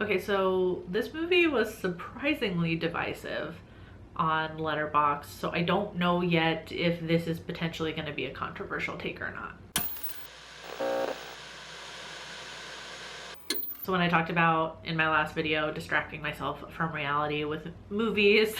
Okay, so this movie was surprisingly divisive on Letterboxd, so I don't know yet if this is potentially going to be a controversial take or not. So when I talked about in my last video distracting myself from reality with movies,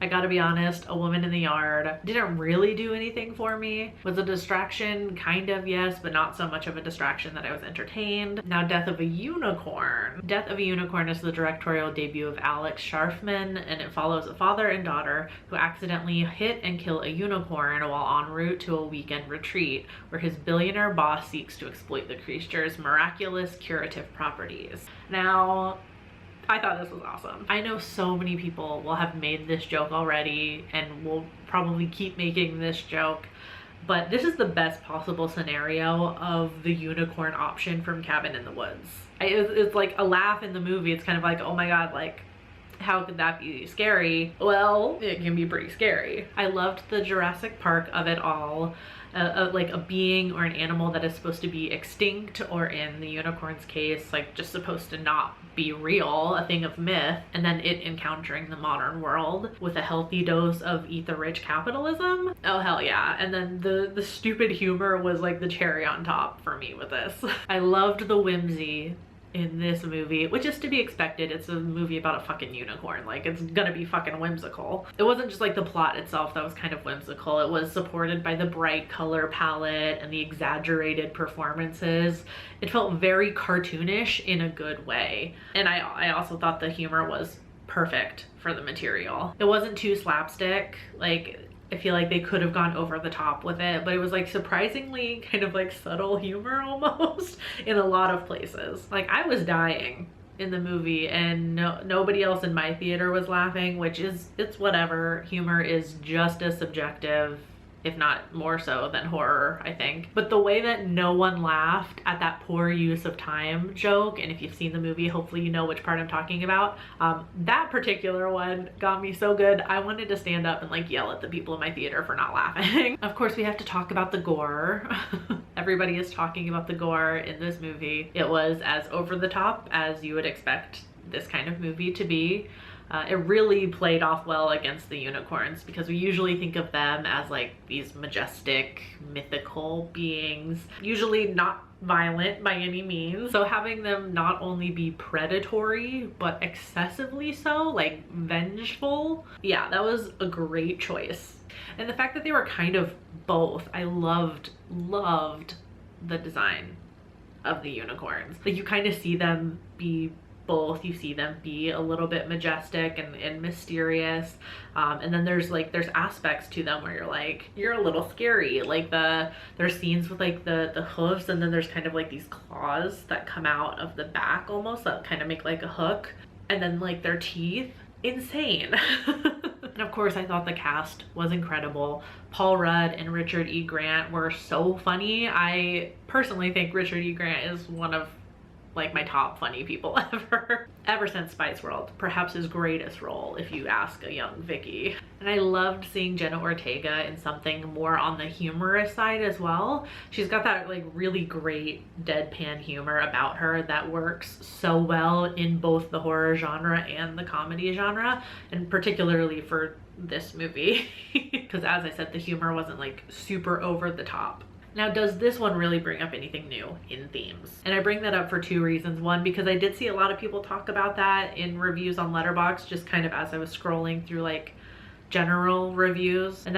I gotta be honest, A Woman in the Yard didn't really do anything for me. Was a distraction, kind of, yes, but not so much of a distraction that I was entertained. Now Death of a Unicorn. Death of a Unicorn is the directorial debut of Alex Sharfman, and it follows a father and daughter who accidentally hit and kill a unicorn while en route to a weekend retreat where his billionaire boss seeks to exploit the creature's miraculous curative properties. Now, I thought this was awesome. I know so many people will have made this joke already and will probably keep making this joke, but this is the best possible scenario of the unicorn option from Cabin in the Woods. It's like a laugh in the movie. It's kind of like, oh my god, like, how could that be scary? Well, it can be pretty scary. I loved the Jurassic Park of it all. Like a being or an animal that is supposed to be extinct, or in the unicorn's case, like just supposed to not be real, a thing of myth, and then it encountering the modern world with a healthy dose of eat the rich capitalism. Oh hell yeah. And then the stupid humor was like the cherry on top for me with this. I loved the whimsy in this movie, which is to be expected. It's a movie about a fucking unicorn. Like, it's gonna be fucking whimsical. It wasn't just like the plot itself that was kind of whimsical. It was supported by the bright color palette and the exaggerated performances. It felt very cartoonish in a good way. And I also thought the humor was perfect for the material. It wasn't too slapstick. Like, I feel like they could have gone over the top with it, but it was like surprisingly kind of like subtle humor almost in a lot of places. Like, I was dying in the movie and nobody else in my theater was laughing, which is, it's whatever. Humor is just as subjective, if not more so, than horror, I think. But the way that no one laughed at that poor use of time joke, and if you've seen the movie, hopefully you know which part I'm talking about, that particular one got me so good. I wanted to stand up and like yell at the people in my theater for not laughing. Of course, we have to talk about the gore. Everybody is talking about the gore in this movie. It was as over the top as you would expect this kind of movie to be. It really played off well against the unicorns, because we usually think of them as like these majestic, mythical beings, usually not violent by any means. So having them not only be predatory, but excessively so, like vengeful, yeah, that was a great choice. And the fact that they were kind of both, I loved the design of the unicorns. Like, you kind of see them be both. You see them be a little bit majestic and mysterious, and then there's aspects to them where you're like, you're a little scary. Like, there's scenes with like the hooves, and then there's kind of like these claws that come out of the back almost that kind of make like a hook, and then like their teeth. Insane. And of course, I thought the cast was incredible. Paul Rudd and Richard E. Grant were so funny. I personally think Richard E. Grant is one of like my top funny people ever since Spice World. Perhaps his greatest role, if you ask a young Vicky. And I loved seeing Jenna Ortega in something more on the humorous side as well. She's got that like really great deadpan humor about her that works so well in both the horror genre and the comedy genre, and particularly for this movie. Because as I said, the humor wasn't like super over the top. Now, does this one really bring up anything new in themes? And I bring that up for two reasons. One, because I did see a lot of people talk about that in reviews on Letterboxd, just kind of as I was scrolling through like general reviews. And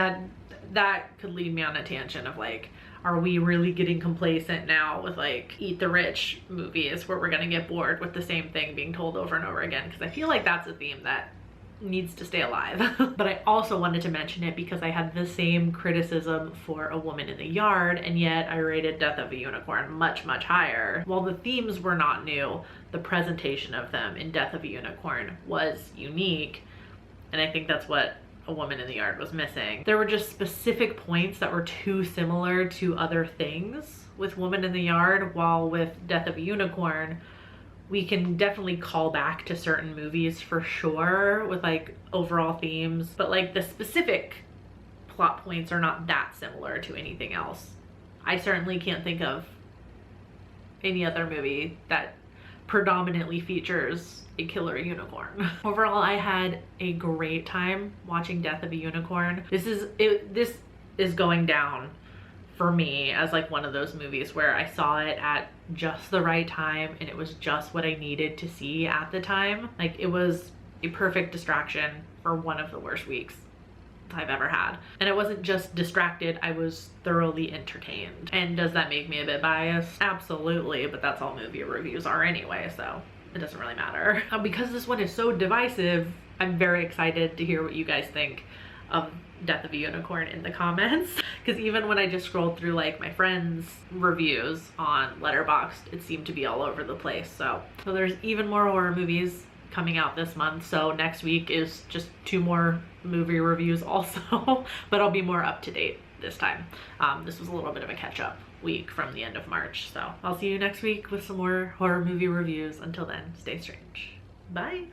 that could lead me on a tangent of like, are we really getting complacent now with like Eat the Rich movies where we're gonna get bored with the same thing being told over and over again? Because I feel like that's a theme that needs to stay alive. But I also wanted to mention it because I had the same criticism for A Woman in the Yard, and yet I rated Death of a Unicorn much higher. While the themes were not new, the presentation of them in Death of a Unicorn was unique, and I think that's what A Woman in the Yard was missing. There were just specific points that were too similar to other things with Woman in the Yard, while with Death of a Unicorn we can definitely call back to certain movies for sure with like overall themes, but like the specific plot points are not that similar to anything else. I certainly can't think of any other movie that predominantly features a killer unicorn. Overall, I had a great time watching Death of a Unicorn. This is going down for me as like one of those movies where I saw it at just the right time and it was just what I needed to see at the time. Like, it was a perfect distraction for one of the worst weeks I've ever had. And I wasn't just distracted, I was thoroughly entertained. And does that make me a bit biased? Absolutely, but that's all movie reviews are anyway, so it doesn't really matter. Because this one is so divisive, I'm very excited to hear what you guys think of Death of a Unicorn in the comments. Because even when I just scrolled through like my friends' reviews on Letterboxd, it seemed to be all over the place. So there's even more horror movies coming out this month. So next week is just 2 more movie reviews also, but I'll be more up to date this time. This was a little bit of a catch-up week from the end of March. So I'll see you next week with some more horror movie reviews. Until then, stay strange. Bye.